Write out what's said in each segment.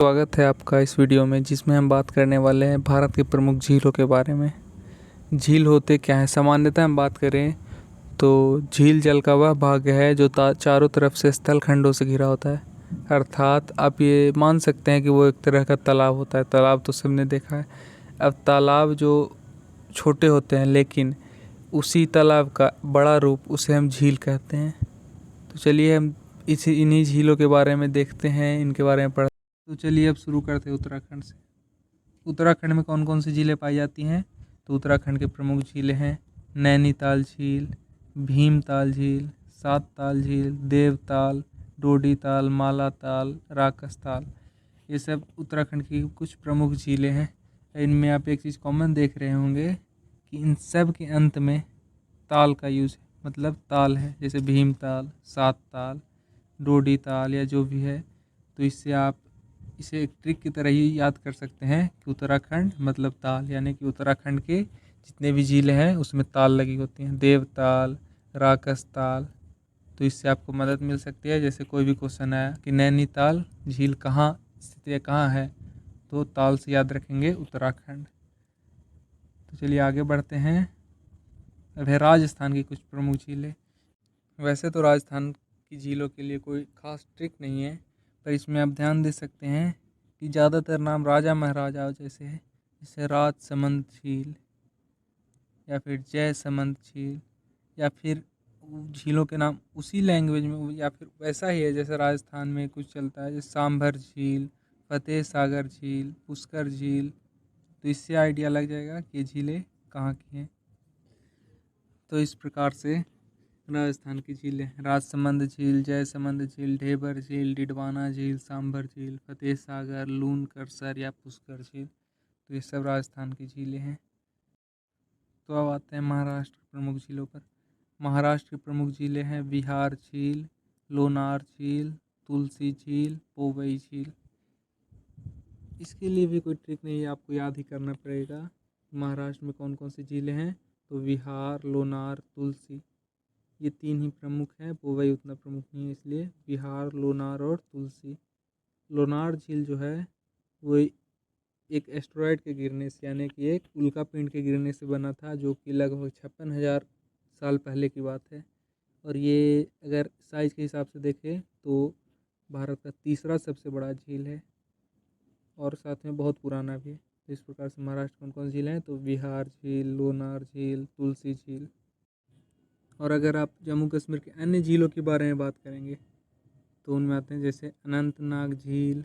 स्वागत है आपका इस वीडियो में जिसमें हम बात करने वाले हैं भारत के प्रमुख झीलों के बारे में। झील होते क्या हैं? सामान्यतः हम बात करें तो झील जल का वह भाग है जो चारों तरफ से स्थल खंडों से घिरा होता है। अर्थात आप ये मान सकते हैं कि वो एक तरह का तालाब होता है। तालाब तो सबने देखा है। अब तालाब जो छोटे होते हैं लेकिन उसी तालाब का बड़ा रूप उसे हम झील कहते हैं। तो चलिए हम इन्हीं झीलों के बारे में देखते हैं, इनके बारे में पढ़ते हैं। तो चलिए अब शुरू करते हैं उत्तराखंड से। उत्तराखंड में कौन कौन सी झीलें पाई जाती हैं? तो उत्तराखंड के प्रमुख झीलें हैं नैनीताल झील, भीमताल झील, सात ताल झील, देवताल, डोडीताल, मालाताल, राकसताल। ये सब उत्तराखंड की कुछ प्रमुख झीलें हैं। इनमें आप एक चीज़ कॉमन देख रहे होंगे कि इन सब के अंत में ताल का यूज़ है, मतलब ताल है। जैसे भीमताल, सात ताल, डोडीताल या जो भी है। तो इससे आप इसे एक ट्रिक की तरह ही याद कर सकते हैं कि उत्तराखंड मतलब ताल, यानी कि उत्तराखंड के जितने भी झीलें हैं उसमें ताल लगी होती हैं। देवताल, राकसताल। तो इससे आपको मदद मिल सकती है। जैसे कोई भी क्वेश्चन आया कि नैनीताल झील कहाँ स्थित है, कहाँ है, तो ताल से याद रखेंगे उत्तराखंड। तो चलिए आगे बढ़ते हैं। अब है राजस्थान की कुछ प्रमुख झीलें। वैसे तो राजस्थान की झीलों के लिए कोई खास ट्रिक नहीं है, पर इसमें आप ध्यान दे सकते हैं कि ज़्यादातर नाम राजा महाराजाओं जैसे है। जैसे राजसमंद झील या फिर जयसमंद झील, या फिर झीलों के नाम उसी लैंग्वेज में या फिर वैसा ही है जैसे राजस्थान में कुछ चलता है, जैसे सांभर झील, फतेह सागर झील, पुष्कर झील। तो इससे आइडिया लग जाएगा कि ये झीलें कहाँ की हैं। तो इस प्रकार से राजस्थान की झीलें राजसमंद झील, जयसमंद झील, ढेबर झील, डिडवाना झील, सांभर झील, फतेह सागर, लून करसर या पुष्कर झील। तो ये सब राजस्थान की झीलें हैं। तो अब आते हैं महाराष्ट्र की प्रमुख झीलों पर। महाराष्ट्र की प्रमुख झीलें हैं बिहार झील, लोनार झील, तुलसी झील, पोवई झील। इसके लिए भी कोई ट्रिक नहीं है, आपको याद ही करना पड़ेगा महाराष्ट्र में कौन कौन सी झीलें हैं। तो बिहार, लोनार, तुलसी, ये तीन ही प्रमुख हैं। पोवई उतना प्रमुख नहीं है, इसलिए बिहार, लोनार और तुलसी। लोनार झील जो है वो एक एस्टेरॉयड के गिरने से, यानी कि एक उल्का पिंड के गिरने से बना था, जो कि लगभग 56,000 साल पहले की बात है। और ये अगर साइज़ के हिसाब से देखें तो भारत का तीसरा सबसे बड़ा झील है और साथ में बहुत पुराना भी है। तो इस प्रकार से महाराष्ट्र कौन कौन झील हैं? तो बिहार झील, लोनार झील, तुलसी झील। और अगर आप जम्मू कश्मीर के अन्य झीलों के बारे में बात करेंगे तो उनमें आते हैं जैसे अनंतनाग झील,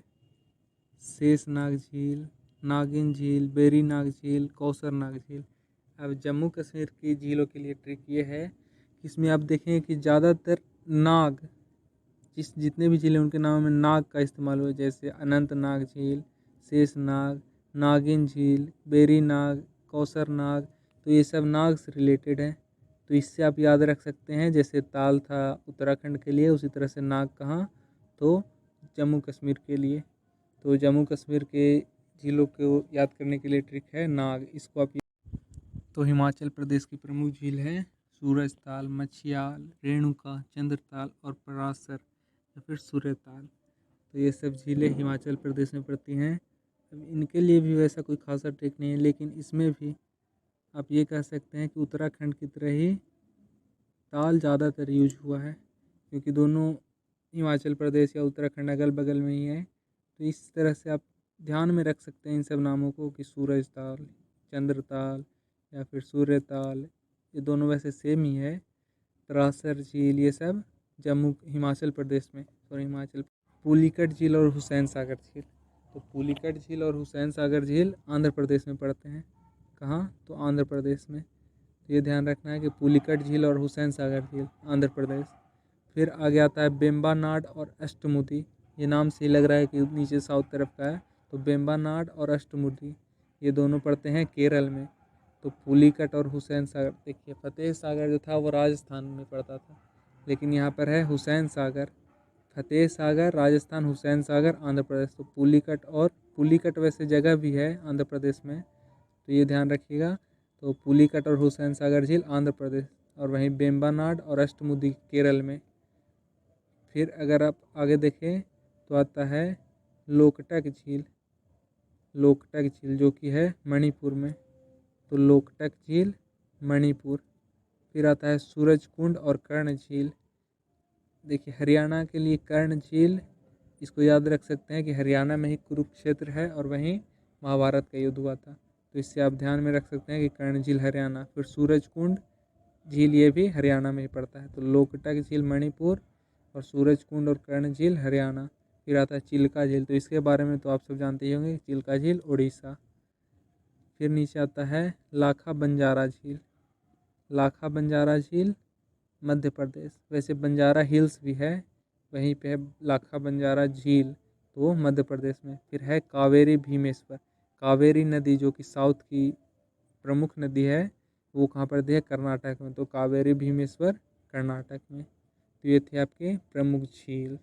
शेषनाग झील, नागिन झील, बेरीनाग झील, कौसरनाग झील। अब जम्मू कश्मीर की झीलों के लिए ट्रिक ये है कि इसमें आप देखें कि ज़्यादातर नाग, जितने भी झील हैं उनके नाम में नाग का इस्तेमाल हुआ है। जैसे अनंतनाग झील, शेषनाग, नागिन झील, बेरीनाग, कौसरनाग। तो ये सब नाग से रिलेटेड है। तो इससे आप याद रख सकते हैं, जैसे ताल था उत्तराखंड के लिए, उसी तरह से नाग कहाँ, तो जम्मू कश्मीर के लिए। तो जम्मू कश्मीर के झीलों को याद करने के लिए ट्रिक है नाग, इसको आप। तो हिमाचल प्रदेश की प्रमुख झील है सूरजताल, मछियाल, रेणुका, चंद्रताल और परासर या फिर सूर्यताल। तो ये सब झीलें हिमाचल प्रदेश में पड़ती हैं। अब इनके लिए भी वैसा कोई खासा ट्रिक नहीं है, लेकिन इसमें भी आप ये कह सकते हैं कि उत्तराखंड की तरह ही ताल ज़्यादातर यूज हुआ है, क्योंकि दोनों हिमाचल प्रदेश या उत्तराखंड अगल बगल में ही है। तो इस तरह से आप ध्यान में रख सकते हैं इन सब नामों को कि सूरजताल, चंद्रताल या फिर सूर्यताल, ये दोनों वैसे सेम ही है। परासर झील, ये सब जम्मू हिमाचल प्रदेश में, सॉरी हिमाचल। पुलिकट झील और हुसैन सागर झील। तो पुलिकट झील और हुसैन सागर झील आंध्र प्रदेश में पड़ते हैं। कहाँ? तो आंध्र प्रदेश में। तो ये ध्यान रखना है कि पुलिकट झील और हुसैन सागर झील आंध्र प्रदेश। फिर आगे आता है बेम्बानाड और अष्टमुदी। ये नाम से ही लग रहा है कि नीचे साउथ तरफ का है। तो बेम्बानाड और अष्टमुदी ये दोनों पड़ते हैं केरल में। तो पुलिकट और हुसैन सागर, देखिए फतेह सागर जो था वो राजस्थान में पड़ता था, लेकिन यहाँ पर है हुसैन सागर। फतेह सागर राजस्थान, हुसैन सागर आंध्र प्रदेश। तो पुलिकट वैसे जगह भी है आंध्र प्रदेश में, तो ये ध्यान रखिएगा। तो पुलिकट और हुसैन सागर झील आंध्र प्रदेश, और वहीं बेम्बानाड और अष्टमुदी केरल में। फिर अगर आप आगे देखें तो आता है लोकटक झील, लोकटक झील जो कि है मणिपुर में, तो लोकटक झील मणिपुर। फिर आता है सूरज कुंड और कर्ण झील। देखिए हरियाणा के लिए कर्ण झील, इसको याद रख सकते हैं कि हरियाणा में ही कुरुक्षेत्र है और वहीं महाभारत का युद्ध हुआ था, तो इससे आप ध्यान में रख सकते हैं कि कर्ण झील हरियाणा। फिर सूरज कुंड झील ये भी हरियाणा में ही पड़ता है, तो लोकटक झील मणिपुर और सूरज कुंड और कर्ण झील हरियाणा। फिर आता है चिल्का झील, तो इसके बारे में तो आप सब जानते ही होंगे, चिल्का झील उड़ीसा। फिर नीचे आता है लाखा बंजारा झील, लाखा बंजारा झील मध्य प्रदेश। वैसे बंजारा हिल्स भी है, वहीं पे है लाखा बंजारा झील, तो वो मध्य प्रदेश में। फिर है कावेरी भीमेश्वर, कावेरी नदी जो कि साउथ की प्रमुख नदी है, वो कहाँ पर है, कर्नाटक में, तो कावेरी भीमेश्वर कर्नाटक में। तो ये थे आपके प्रमुख झील।